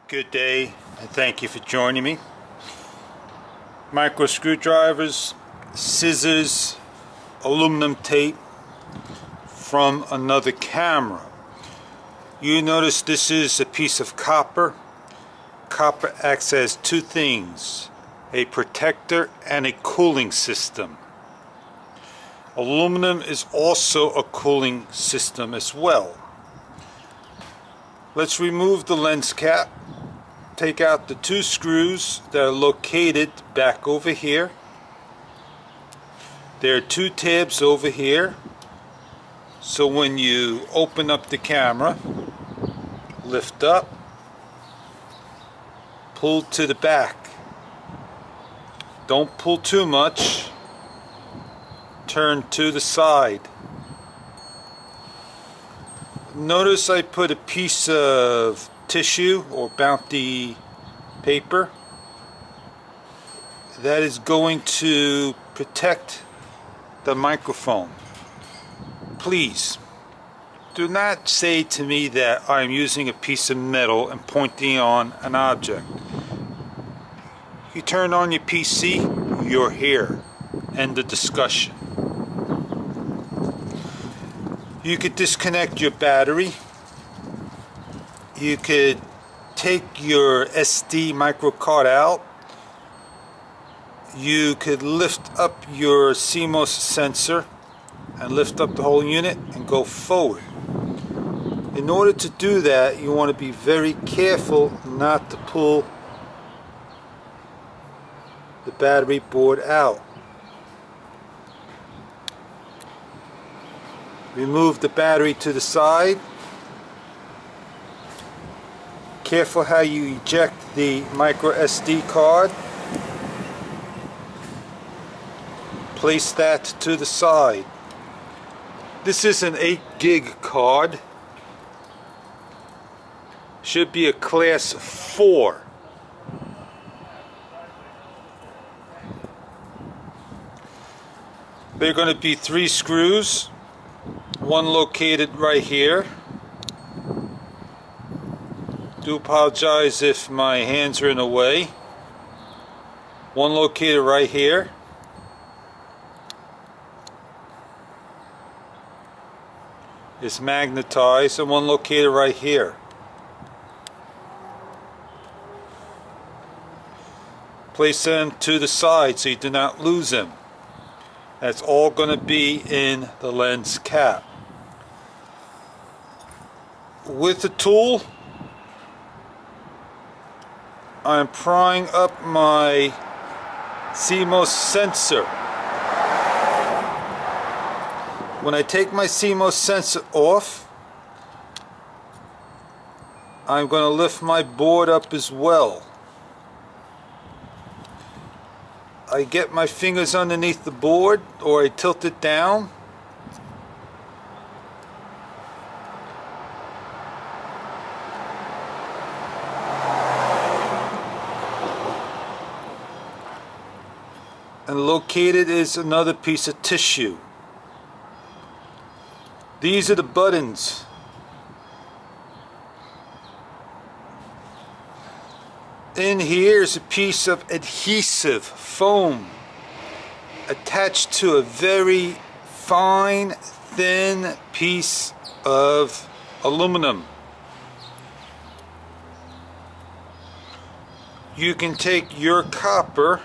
Good day, and thank you for joining me. Micro screwdrivers, scissors, aluminum tape from another camera. You notice this is a piece of copper. Copper acts as two things: a protector and a cooling system. Aluminum is also a cooling system as well. Let's remove the lens cap. Take out the two screws that are located back over here. There are two tabs over here, so when you open up the camera, lift up, pull to the back. Don't pull too much. Turn to the side. Notice I put a piece of tissue or bounty paper that is going to protect the microphone. Please do not say to me that I'm using a piece of metal and pointing on an object. You turn on your PC, you're here. End the discussion. You could disconnect your battery. You could take your SD micro card out. You could lift up your CMOS sensor and lift up the whole unit and go forward. In order to do that, you want to be very careful not to pull the battery board out. Remove the battery to the side. Careful how you eject the micro SD card. Place that to the side. This is an 8 gig card. Should be a class 4. There are going to be 3 screws. One located right here. Do apologize if my hands are in the way. One located right here. Is magnetized, and one located right here. Place them to the side so you do not lose them. That's all going to be in the lens cap. With the tool, I'm prying up my CMOS sensor. When I take my CMOS sensor off, I'm going to lift my board up as well. I get my fingers underneath the board, or I tilt it down. And located is another piece of tissue. These are the buttons. In here is a piece of adhesive foam attached to a very fine, thin piece of aluminum. You can take your copper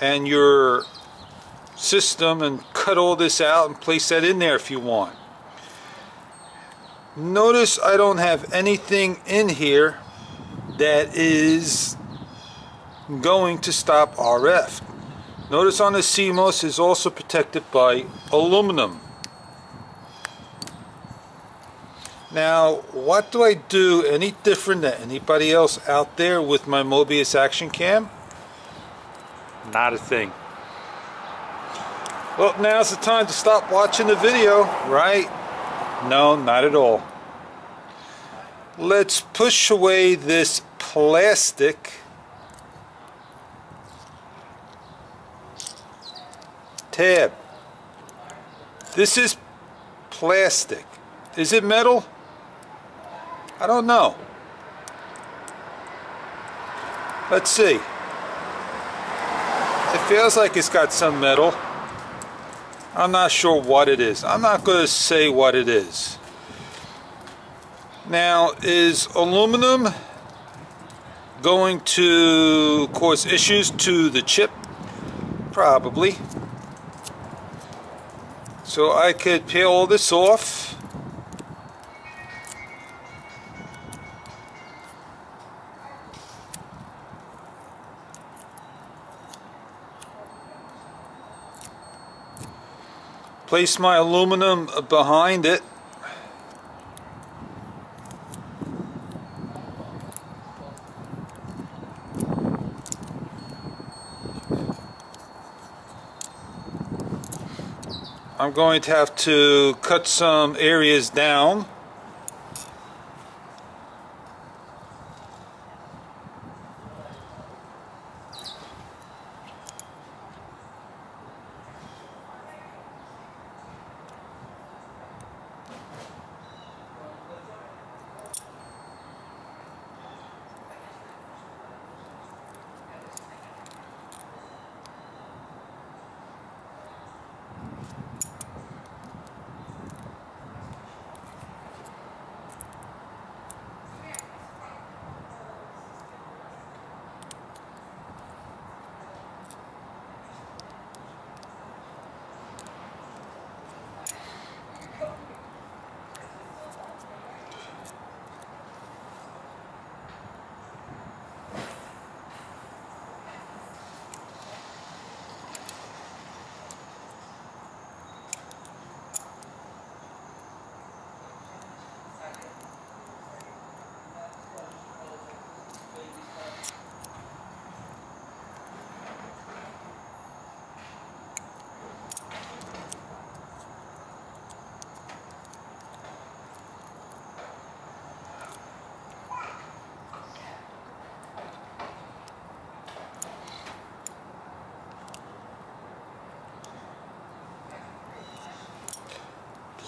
and your system and cut all this out and place that in there if you want. Notice I don't have anything in here that is going to stop RF. Notice on the CMOS is also protected by aluminum. Now, what do I do any different than anybody else out there with my Mobius action cam? Not a thing. Well, now's the time to stop watching the video, right? No, not at all. Let's push away this plastic tab. This is plastic. Is it metal? I don't know. Let's see. It feels like it's got some metal. I'm not sure what it is. I'm not going to say what it is. Now, is aluminum going to cause issues to the chip? Probably. So I could peel all this off. Place my aluminum behind it. I'm going to have to cut some areas down.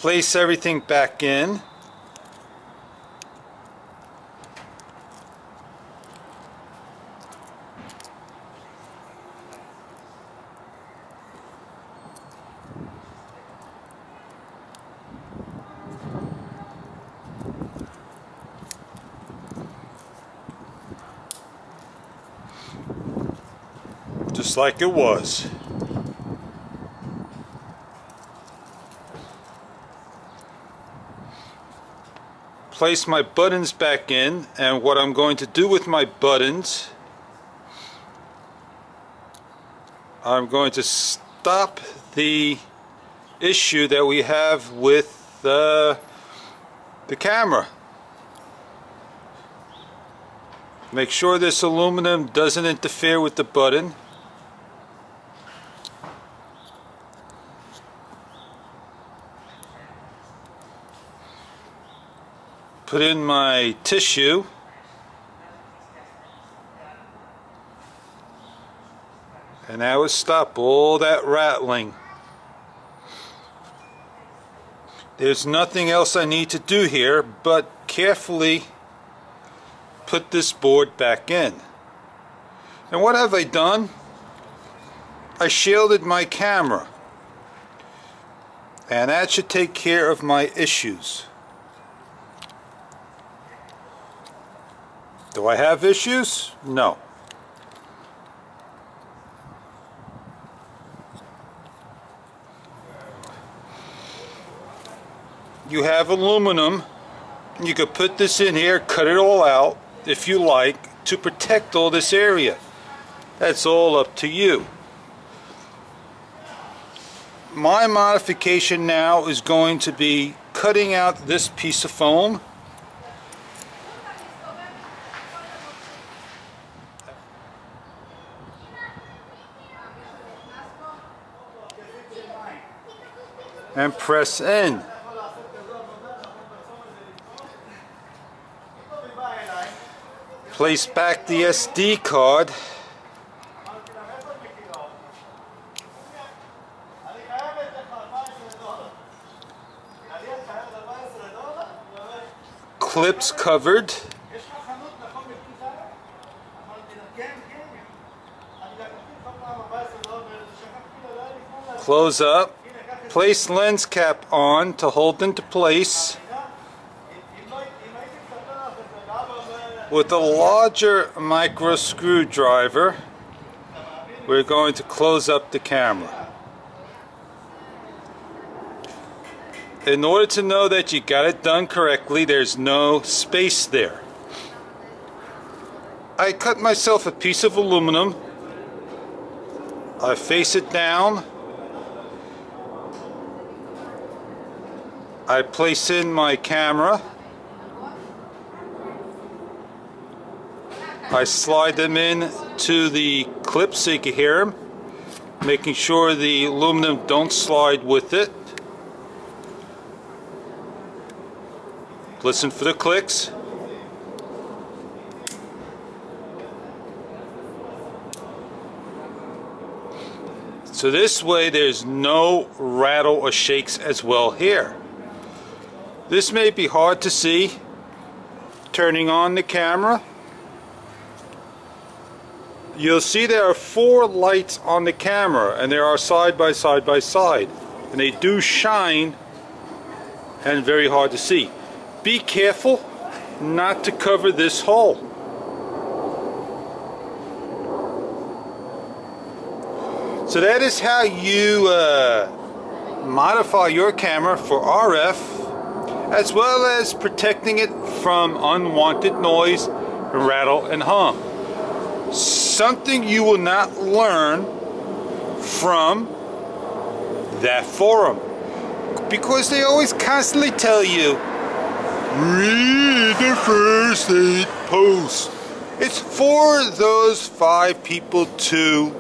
Place everything back in. Just like it was. Place my buttons back in, and what I'm going to do with my buttons, I'm going to stop the issue that we have with the camera. Make sure this aluminum doesn't interfere with the button. Put in my tissue. And that would stop all that rattling. There's nothing else I need to do here but carefully put this board back in. And what have I done? I shielded my camera. And that should take care of my issues. Do I have issues? No. You have aluminum. You could put this in here, cut it all out if you like, to protect all this area. That's all up to you. My modification now is going to be cutting out this piece of foam. And press in. Place back the SD card. clips covered. Close up. Place lens cap on to hold into place. With a larger micro screwdriver, we're going to close up the camera. In order to know that you got it done correctly, there's no space there. I cut myself a piece of aluminum. I face it down. I place in my camera. I slide them in to the clips so you can hear them, making sure the aluminum don't slide with it. Listen for the clicks. So this way there's no rattle or shakes as well here. This may be hard to see. Turning on the camera, you'll see there are 4 lights on the camera, and they are side by side by side, and they do shine and very hard to see. Be careful not to cover this hole. So that is how you modify your camera for RF, as well as protecting it from unwanted noise, rattle, and hum. Something you will not learn from that forum, because they always constantly tell you, read the first 8 posts. It's for those 5 people to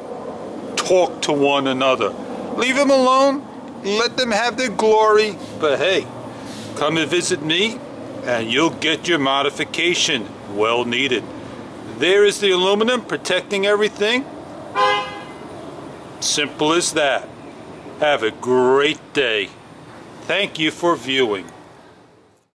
talk to one another. Leave them alone, let them have their glory, but hey, come and visit me and you'll get your modification well needed. There is the aluminum protecting everything. Simple as that. Have a great day. Thank you for viewing.